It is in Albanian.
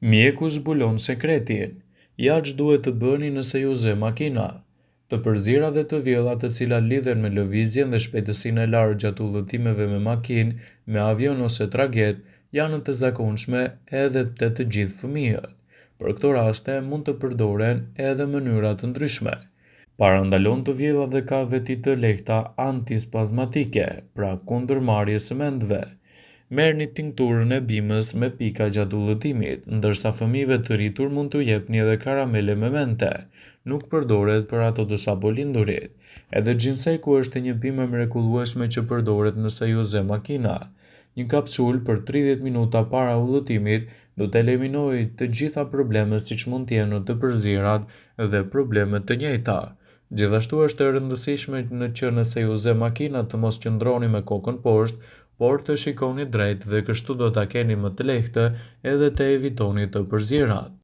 Mjeku zbulon sekretin. Ja që duhet të bëni nëse ju zë makina. Të përzira dhe të vjella të cilat lidhen me lëvizjen dhe shpejtësinë e lartë gjatë udhëtimeve me makinë, me avion ose traget, janë të zakonshme edhe te të gjithë fëmijët. Për këto raste mund të përdoren edhe mënyra të ndryshme. Parandalon të vjellat dhe ka veti të lehta antispazmatike, pra kundër marrjes së mendve. Merrni tinkturën e bimës me pika gjatë udhëtimit, ndërsa fëmijëve të rritur mund t'u jepni edhe karamele me mente. Nuk përdoret për ato të sapolindurit. Edhe xhinseku është një bimë e mrekullueshme që përdoret nëse ju zë makina. Një kapsul për 30 minuta para udhëtimit do të eliminojë të gjitha problemet siç mund të jenë të përzirat dhe problemet të njëjta. Gjithashtu është e rëndësishme që nëse ju zë makina të mos qëndroni me kokën poshtë, por të shikoni drejt dhe kështu do ta keni më të lehtë edhe të evitoni të përzirat.